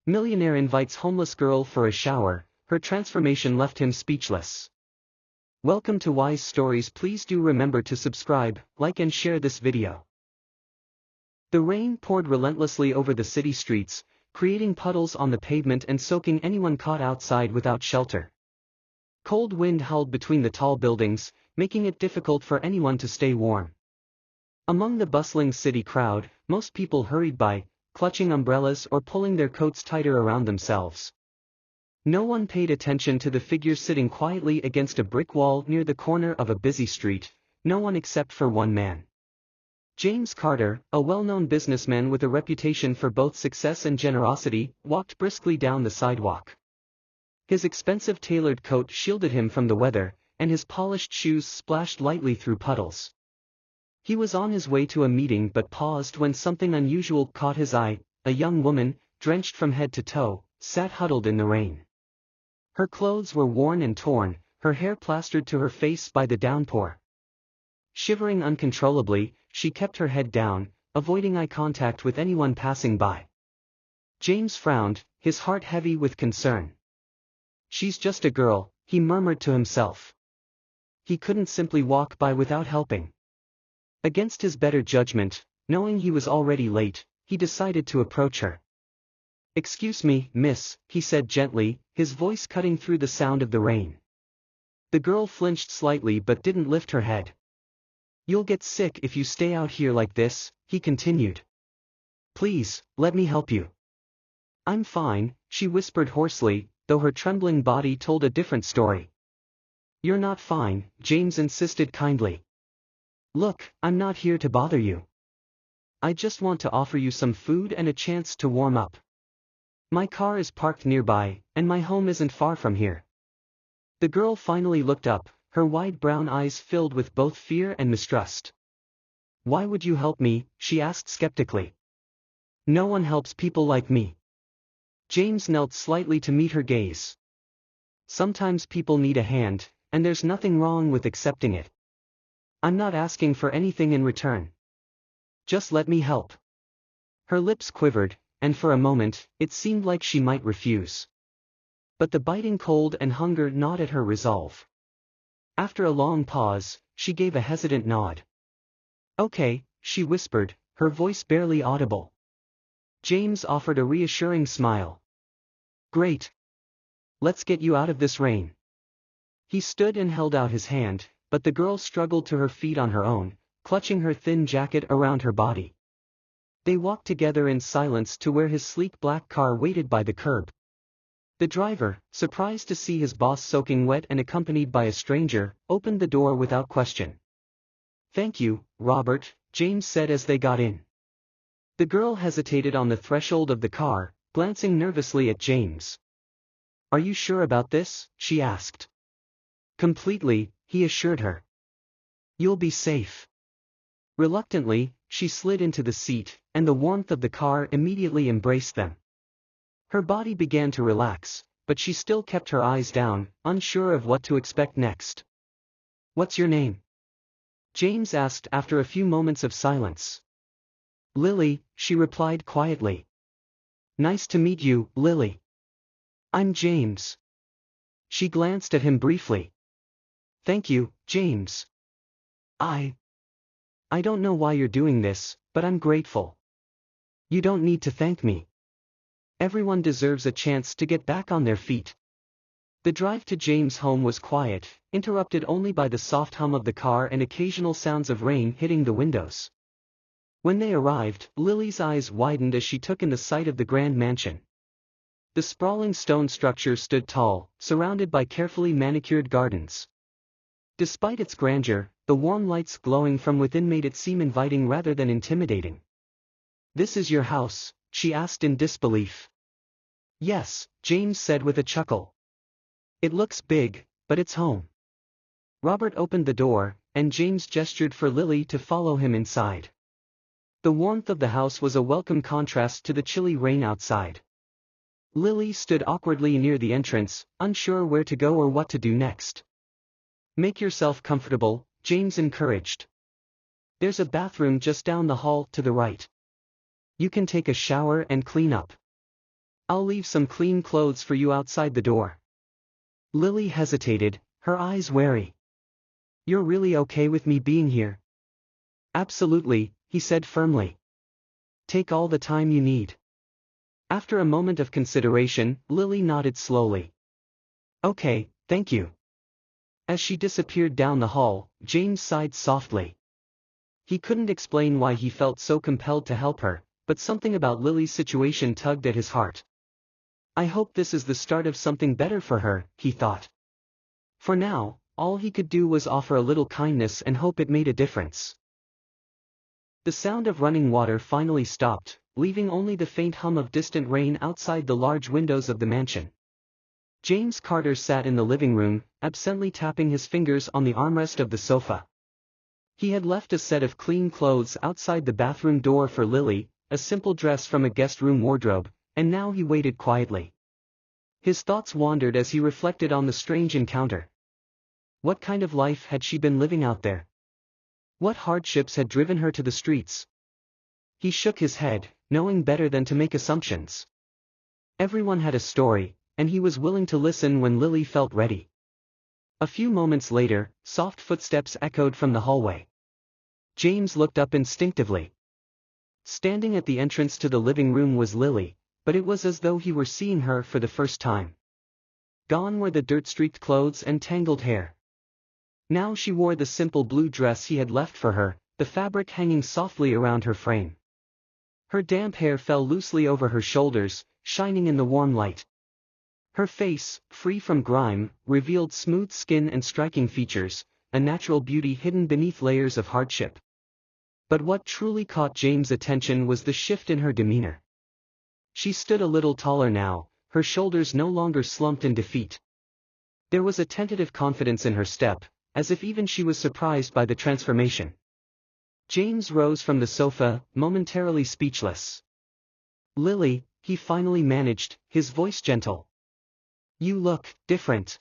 Millionaire invites homeless girl for a shower, her transformation left him speechless. Welcome to Wise Stories. Please do remember to subscribe, like and share this video. The rain poured relentlessly over the city streets, creating puddles on the pavement and soaking anyone caught outside without shelter. Cold wind howled between the tall buildings, making it difficult for anyone to stay warm. Among the bustling city crowd, most people hurried by, clutching umbrellas or pulling their coats tighter around themselves. No one paid attention to the figure sitting quietly against a brick wall near the corner of a busy street, no one except for one man. James Carter, a well-known businessman with a reputation for both success and generosity, walked briskly down the sidewalk. His expensive tailored coat shielded him from the weather, and his polished shoes splashed lightly through puddles. He was on his way to a meeting but paused when something unusual caught his eye. A young woman, drenched from head to toe, sat huddled in the rain. Her clothes were worn and torn, her hair plastered to her face by the downpour. Shivering uncontrollably, she kept her head down, avoiding eye contact with anyone passing by. James frowned, his heart heavy with concern. "She's just a girl," he murmured to himself. He couldn't simply walk by without helping. Against his better judgment, knowing he was already late, he decided to approach her. "Excuse me, miss," he said gently, his voice cutting through the sound of the rain. The girl flinched slightly but didn't lift her head. "You'll get sick if you stay out here like this," he continued. "Please, let me help you." "I'm fine," she whispered hoarsely, though her trembling body told a different story. "You're not fine," James insisted kindly. "Look, I'm not here to bother you. I just want to offer you some food and a chance to warm up. My car is parked nearby, and my home isn't far from here." The girl finally looked up, her wide brown eyes filled with both fear and mistrust. "Why would you help me?" she asked skeptically. "No one helps people like me." James knelt slightly to meet her gaze. "Sometimes people need a hand, and there's nothing wrong with accepting it. I'm not asking for anything in return. Just let me help." Her lips quivered, and for a moment, it seemed like she might refuse. But the biting cold and hunger gnawed at her resolve. After a long pause, she gave a hesitant nod. "Okay," she whispered, her voice barely audible. James offered a reassuring smile. "Great. Let's get you out of this rain." He stood and held out his hand, but the girl struggled to her feet on her own, clutching her thin jacket around her body. They walked together in silence to where his sleek black car waited by the curb. The driver, surprised to see his boss soaking wet and accompanied by a stranger, opened the door without question. "Thank you, Robert," James said as they got in. The girl hesitated on the threshold of the car, glancing nervously at James. "Are you sure about this?" she asked. "Completely," he assured her. "You'll be safe." Reluctantly, she slid into the seat, and the warmth of the car immediately embraced them. Her body began to relax, but she still kept her eyes down, unsure of what to expect next. "What's your name?" James asked after a few moments of silence. "Lily," she replied quietly. "Nice to meet you, Lily." "I'm James." She glanced at him briefly. "Thank you, James. I don't know why you're doing this, but I'm grateful." "You don't need to thank me. Everyone deserves a chance to get back on their feet." The drive to James' home was quiet, interrupted only by the soft hum of the car and occasional sounds of rain hitting the windows. When they arrived, Lily's eyes widened as she took in the sight of the grand mansion. The sprawling stone structure stood tall, surrounded by carefully manicured gardens. Despite its grandeur, the warm lights glowing from within made it seem inviting rather than intimidating. "This is your house?" she asked in disbelief. "Yes," James said with a chuckle. "It looks big, but it's home." Robert opened the door, and James gestured for Lily to follow him inside. The warmth of the house was a welcome contrast to the chilly rain outside. Lily stood awkwardly near the entrance, unsure where to go or what to do next. "Make yourself comfortable," James encouraged. "There's a bathroom just down the hall to the right. You can take a shower and clean up." I'll leave some clean clothes for you outside the door. Lily hesitated, her eyes wary. You're really okay with me being here? Absolutely, he said firmly. Take all the time you need. After a moment of consideration, Lily nodded slowly. Okay, thank you. As she disappeared down the hall, James sighed softly. He couldn't explain why he felt so compelled to help her, but something about Lily's situation tugged at his heart. I hope this is the start of something better for her, he thought. For now, all he could do was offer a little kindness and hope it made a difference. The sound of running water finally stopped, leaving only the faint hum of distant rain outside the large windows of the mansion. James Carter sat in the living room, absently tapping his fingers on the armrest of the sofa. He had left a set of clean clothes outside the bathroom door for Lily, a simple dress from a guest room wardrobe, and now he waited quietly. His thoughts wandered as he reflected on the strange encounter. What kind of life had she been living out there? What hardships had driven her to the streets? He shook his head, knowing better than to make assumptions. Everyone had a story, and he was willing to listen when Lily felt ready. A few moments later, soft footsteps echoed from the hallway. James looked up instinctively. Standing at the entrance to the living room was Lily, but it was as though he were seeing her for the first time. Gone were the dirt-streaked clothes and tangled hair. Now she wore the simple blue dress he had left for her, the fabric hanging softly around her frame. Her damp hair fell loosely over her shoulders, shining in the warm light. Her face, free from grime, revealed smooth skin and striking features, a natural beauty hidden beneath layers of hardship. But what truly caught James' attention was the shift in her demeanor. She stood a little taller now, her shoulders no longer slumped in defeat. There was a tentative confidence in her step, as if even she was surprised by the transformation. James rose from the sofa, momentarily speechless. Lily, he finally managed, his voice gentle. You look different.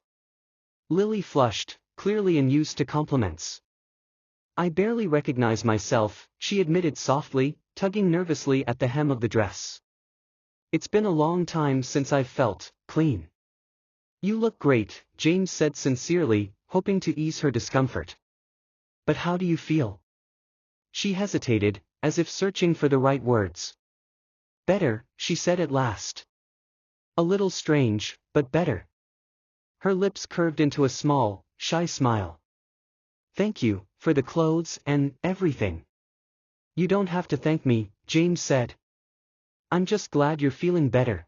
Lily flushed, clearly unused to compliments. I barely recognize myself, she admitted softly, tugging nervously at the hem of the dress. It's been a long time since I've felt clean. You look great, James said sincerely, hoping to ease her discomfort. But how do you feel? She hesitated, as if searching for the right words. Better, she said at last. A little strange, but better. Her lips curved into a small, shy smile. Thank you, for the clothes and everything. You don't have to thank me, James said. I'm just glad you're feeling better.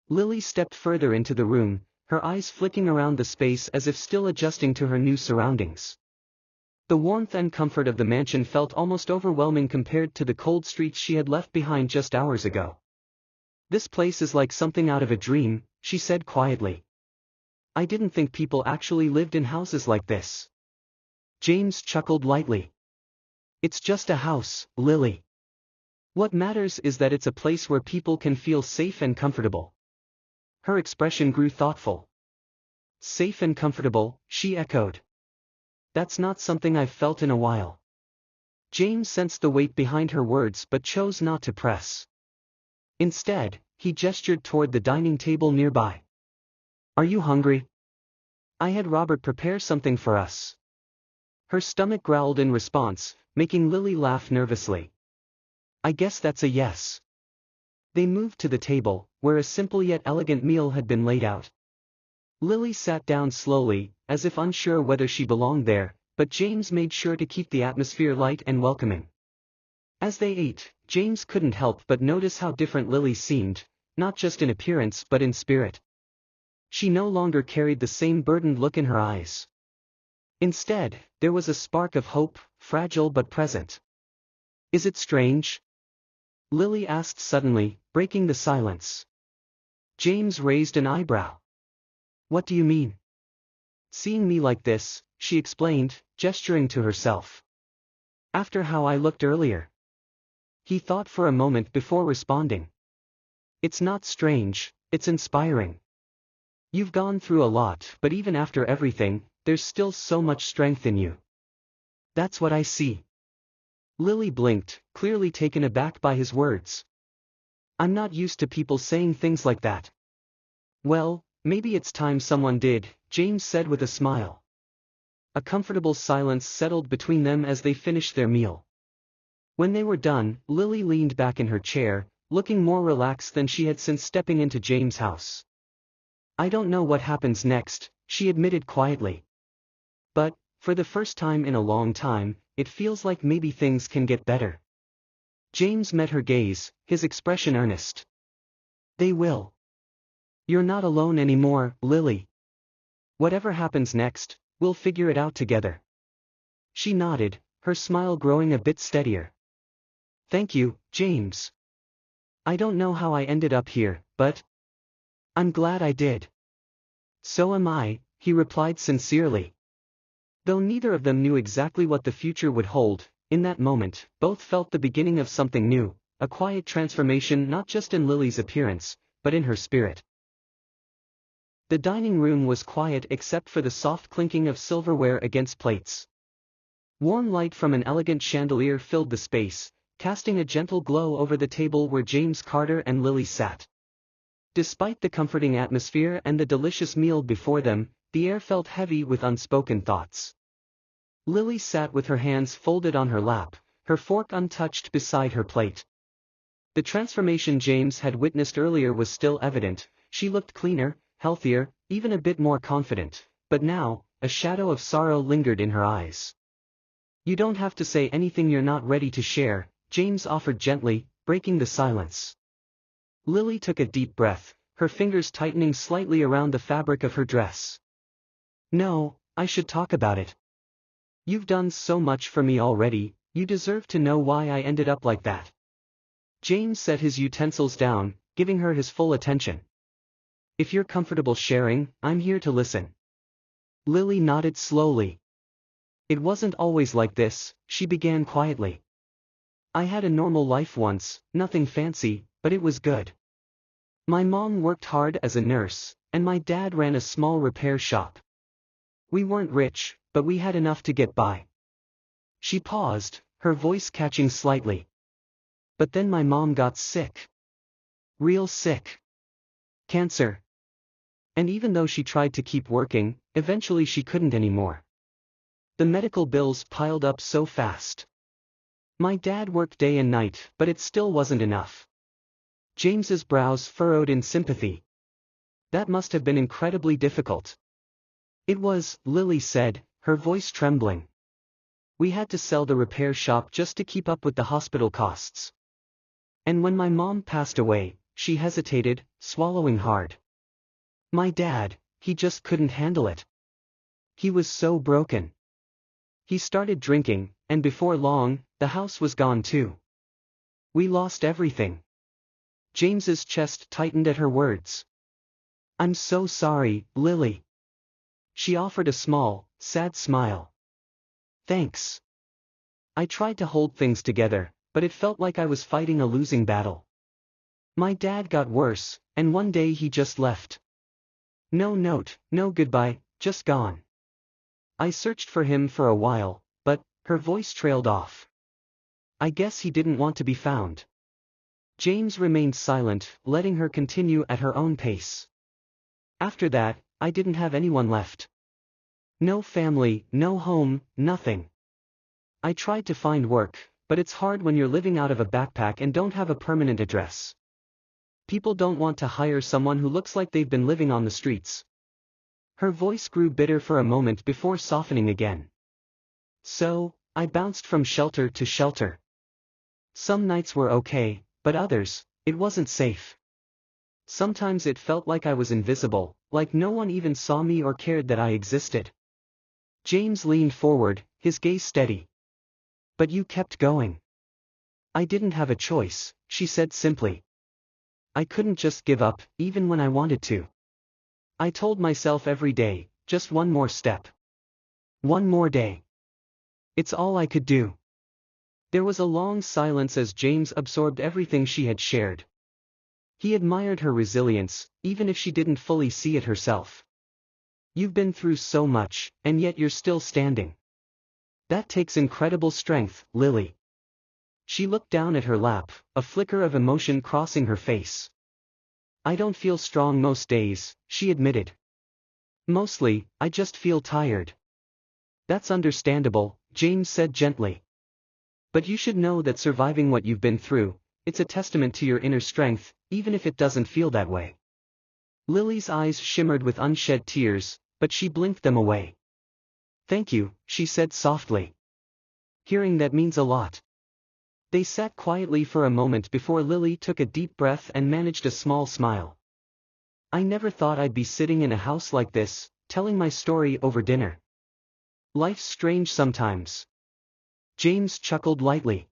Lily stepped further into the room, her eyes flicking around the space as if still adjusting to her new surroundings. The warmth and comfort of the mansion felt almost overwhelming compared to the cold streets she had left behind just hours ago. This place is like something out of a dream, she said quietly. I didn't think people actually lived in houses like this. James chuckled lightly. It's just a house, Lily. What matters is that it's a place where people can feel safe and comfortable. Her expression grew thoughtful. Safe and comfortable, she echoed. That's not something I've felt in a while. James sensed the weight behind her words but chose not to press. Instead, he gestured toward the dining table nearby. Are you hungry? I had Robert prepare something for us. Her stomach growled in response, making Lily laugh nervously. I guess that's a yes. They moved to the table, where a simple yet elegant meal had been laid out. Lily sat down slowly, as if unsure whether she belonged there, but James made sure to keep the atmosphere light and welcoming. As they ate, James couldn't help but notice how different Lily seemed, not just in appearance but in spirit. She no longer carried the same burdened look in her eyes. Instead, there was a spark of hope, fragile but present. Is it strange? Lily asked suddenly, breaking the silence. James raised an eyebrow. What do you mean? Seeing me like this, she explained, gesturing to herself. After how I looked earlier. He thought for a moment before responding. It's not strange, it's inspiring. You've gone through a lot, but even after everything, there's still so much strength in you. That's what I see. Lily blinked, clearly taken aback by his words. I'm not used to people saying things like that. Well, maybe it's time someone did, James said with a smile. A comfortable silence settled between them as they finished their meal. When they were done, Lily leaned back in her chair, looking more relaxed than she had since stepping into James' house. I don't know what happens next, she admitted quietly. But, for the first time in a long time, it feels like maybe things can get better. James met her gaze, his expression earnest. They will. You're not alone anymore, Lily. Whatever happens next, we'll figure it out together. She nodded, her smile growing a bit steadier. Thank you, James. I don't know how I ended up here, but I'm glad I did. So am I, he replied sincerely. Though neither of them knew exactly what the future would hold, in that moment, both felt the beginning of something new, a quiet transformation not just in Lily's appearance, but in her spirit. The dining room was quiet except for the soft clinking of silverware against plates. Warm light from an elegant chandelier filled the space, casting a gentle glow over the table where James Carter and Lily sat. Despite the comforting atmosphere and the delicious meal before them, the air felt heavy with unspoken thoughts. Lily sat with her hands folded on her lap, her fork untouched beside her plate. The transformation James had witnessed earlier was still evident. She looked cleaner, healthier, even a bit more confident, but now, a shadow of sorrow lingered in her eyes. You don't have to say anything you're not ready to share, James offered gently, breaking the silence. Lily took a deep breath, her fingers tightening slightly around the fabric of her dress. No, I should talk about it. You've done so much for me already, you deserve to know why I ended up like that. James set his utensils down, giving her his full attention. If you're comfortable sharing, I'm here to listen. Lily nodded slowly. It wasn't always like this, she began quietly. I had a normal life once, nothing fancy, but it was good. My mom worked hard as a nurse, and my dad ran a small repair shop. We weren't rich, but we had enough to get by. She paused, her voice catching slightly. But then my mom got sick. Real sick. Cancer. And even though she tried to keep working, eventually she couldn't anymore. The medical bills piled up so fast. My dad worked day and night, but it still wasn't enough. James's brows furrowed in sympathy. That must have been incredibly difficult. It was, Lily said, her voice trembling. We had to sell the repair shop just to keep up with the hospital costs. And when my mom passed away, she hesitated, swallowing hard. My dad, he just couldn't handle it. He was so broken. He started drinking, and before long, the house was gone too. We lost everything. James's chest tightened at her words. I'm so sorry, Lily. She offered a small, sad smile. Thanks. I tried to hold things together, but it felt like I was fighting a losing battle. My dad got worse, and one day he just left. No note, no goodbye, just gone. I searched for him for a while, but, her voice trailed off. I guess he didn't want to be found. James remained silent, letting her continue at her own pace. After that, I didn't have anyone left. No family, no home, nothing. I tried to find work, but it's hard when you're living out of a backpack and don't have a permanent address. People don't want to hire someone who looks like they've been living on the streets. Her voice grew bitter for a moment before softening again. So, I bounced from shelter to shelter. Some nights were okay, but others, it wasn't safe. Sometimes it felt like I was invisible, like no one even saw me or cared that I existed. James leaned forward, his gaze steady. But you kept going. I didn't have a choice, she said simply. I couldn't just give up, even when I wanted to. I told myself every day, just one more step. One more day. It's all I could do. There was a long silence as James absorbed everything she had shared. He admired her resilience, even if she didn't fully see it herself. You've been through so much, and yet you're still standing. That takes incredible strength, Lily. She looked down at her lap, a flicker of emotion crossing her face. I don't feel strong most days, she admitted. Mostly, I just feel tired. That's understandable, James said gently. But you should know that surviving what you've been through, it's a testament to your inner strength, even if it doesn't feel that way. Lily's eyes shimmered with unshed tears, but she blinked them away. Thank you, she said softly. Hearing that means a lot. They sat quietly for a moment before Lily took a deep breath and managed a small smile. I never thought I'd be sitting in a house like this, telling my story over dinner. Life's strange sometimes. James chuckled lightly.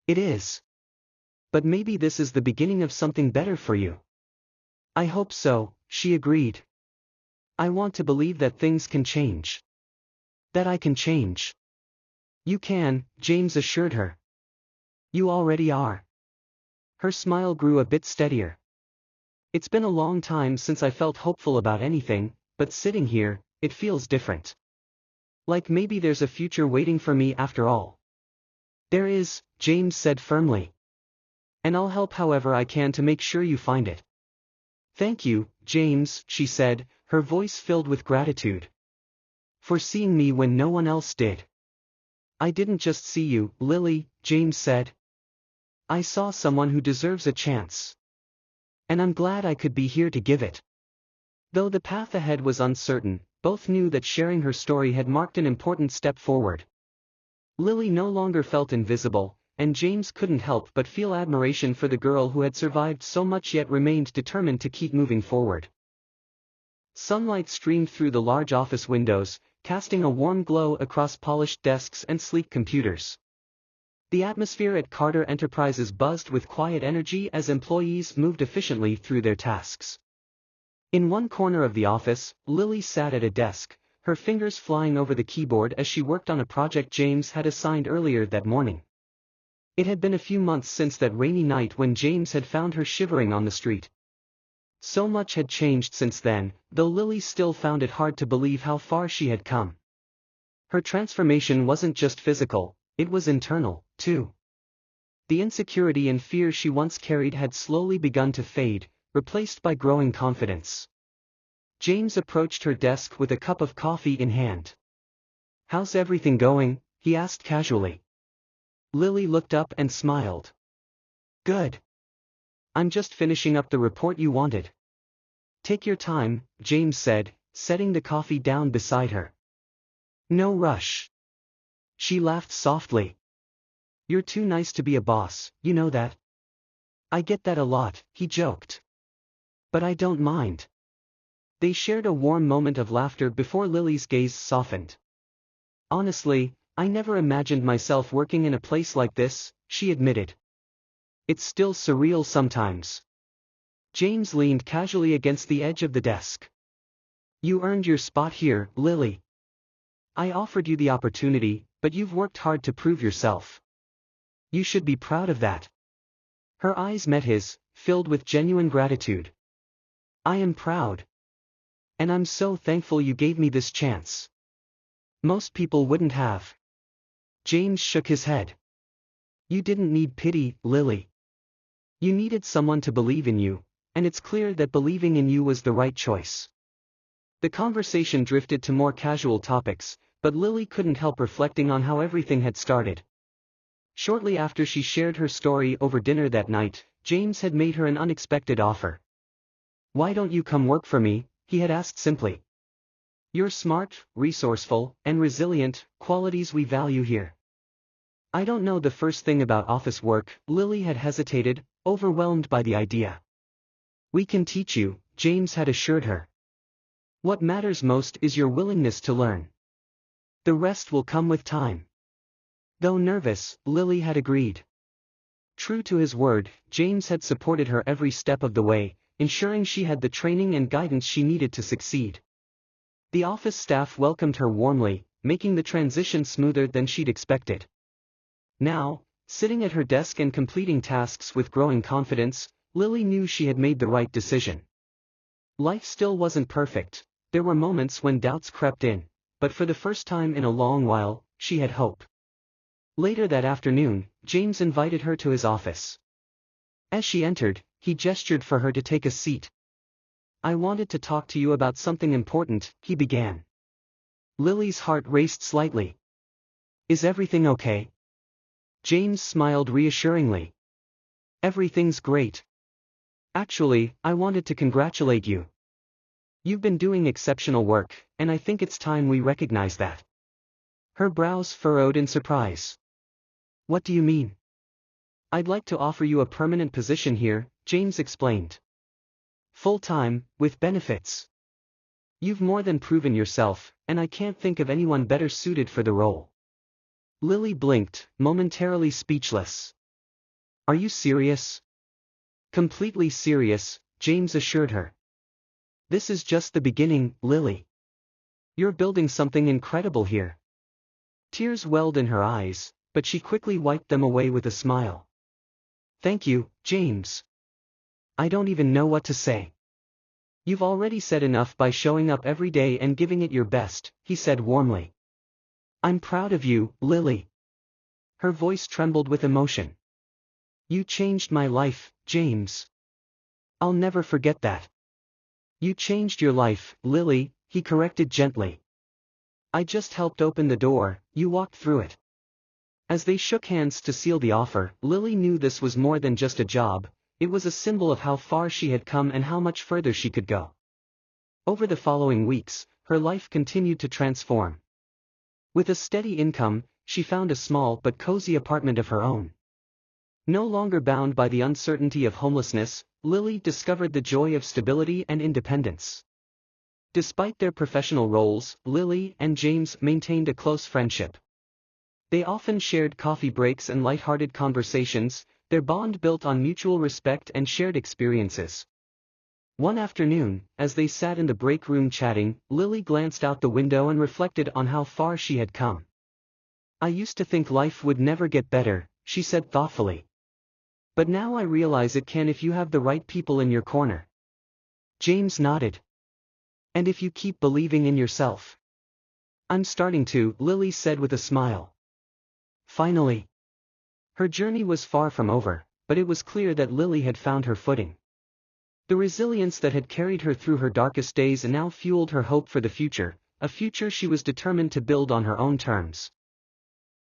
It is. But maybe this is the beginning of something better for you. I hope so, she agreed. I want to believe that things can change. That I can change. You can, James assured her. You already are. Her smile grew a bit steadier. It's been a long time since I felt hopeful about anything, but sitting here, it feels different. Like maybe there's a future waiting for me after all. There is, James said firmly. And I'll help however I can to make sure you find it. Thank you, James, she said, her voice filled with gratitude. For seeing me when no one else did. I didn't just see you, Lily, James said. I saw someone who deserves a chance. And I'm glad I could be here to give it. Though the path ahead was uncertain, both knew that sharing her story had marked an important step forward. Lily no longer felt invisible, and James couldn't help but feel admiration for the girl who had survived so much yet remained determined to keep moving forward. Sunlight streamed through the large office windows, casting a warm glow across polished desks and sleek computers. The atmosphere at Carter Enterprises buzzed with quiet energy as employees moved efficiently through their tasks. In one corner of the office, Lily sat at a desk, her fingers flying over the keyboard as she worked on a project James had assigned earlier that morning. It had been a few months since that rainy night when James had found her shivering on the street. So much had changed since then, though Lily still found it hard to believe how far she had come. Her transformation wasn't just physical, it was internal, too. The insecurity and fear she once carried had slowly begun to fade, replaced by growing confidence. James approached her desk with a cup of coffee in hand. How's everything going? He asked casually. Lily looked up and smiled. Good. I'm just finishing up the report you wanted. Take your time, James said, setting the coffee down beside her. No rush. She laughed softly. You're too nice to be a boss, you know that. I get that a lot, he joked. But I don't mind. They shared a warm moment of laughter before Lily's gaze softened. Honestly, I never imagined myself working in a place like this, she admitted. It's still surreal sometimes. James leaned casually against the edge of the desk. You earned your spot here, Lily. I offered you the opportunity, but you've worked hard to prove yourself. You should be proud of that. Her eyes met his, filled with genuine gratitude. I am proud. And I'm so thankful you gave me this chance. Most people wouldn't have. James shook his head. You didn't need pity, Lily. You needed someone to believe in you, and it's clear that believing in you was the right choice. The conversation drifted to more casual topics, but Lily couldn't help reflecting on how everything had started. Shortly after she shared her story over dinner that night, James had made her an unexpected offer. Why don't you come work for me? He had asked simply. You're smart, resourceful, and resilient, qualities we value here. I don't know the first thing about office work, Lily had hesitated, overwhelmed by the idea. We can teach you, James had assured her. What matters most is your willingness to learn. The rest will come with time. Though nervous, Lily had agreed. True to his word, James had supported her every step of the way, ensuring she had the training and guidance she needed to succeed. The office staff welcomed her warmly, making the transition smoother than she'd expected. Now, sitting at her desk and completing tasks with growing confidence, Lily knew she had made the right decision. Life still wasn't perfect, there were moments when doubts crept in, but for the first time in a long while, she had hope. Later that afternoon, James invited her to his office. As she entered, he gestured for her to take a seat. "I wanted to talk to you about something important," he began. Lily's heart raced slightly. "Is everything okay?" James smiled reassuringly. "Everything's great. Actually, I wanted to congratulate you. You've been doing exceptional work, and I think it's time we recognize that." Her brows furrowed in surprise. "What do you mean?" "I'd like to offer you a permanent position here," James explained. "Full-time, with benefits. You've more than proven yourself, and I can't think of anyone better suited for the role." Lily blinked, momentarily speechless. "Are you serious?" "Completely serious," James assured her. "This is just the beginning, Lily. You're building something incredible here." Tears welled in her eyes, but she quickly wiped them away with a smile. "Thank you, James. I don't even know what to say." "You've already said enough by showing up every day and giving it your best," he said warmly. "I'm proud of you, Lily." Her voice trembled with emotion. "You changed my life, James. I'll never forget that." "You changed your life, Lily," he corrected gently. "I just helped open the door, you walked through it." As they shook hands to seal the offer, Lily knew this was more than just a job, it was a symbol of how far she had come and how much further she could go. Over the following weeks, her life continued to transform. With a steady income, she found a small but cozy apartment of her own. No longer bound by the uncertainty of homelessness, Lily discovered the joy of stability and independence. Despite their professional roles, Lily and James maintained a close friendship. They often shared coffee breaks and light-hearted conversations, their bond built on mutual respect and shared experiences. One afternoon, as they sat in the break room chatting, Lily glanced out the window and reflected on how far she had come. "I used to think life would never get better," she said thoughtfully. "But now I realize it can if you have the right people in your corner." James nodded. "And if you keep believing in yourself." "I'm starting to," Lily said with a smile. Finally. Her journey was far from over, but it was clear that Lily had found her footing. The resilience that had carried her through her darkest days now fueled her hope for the future, a future she was determined to build on her own terms.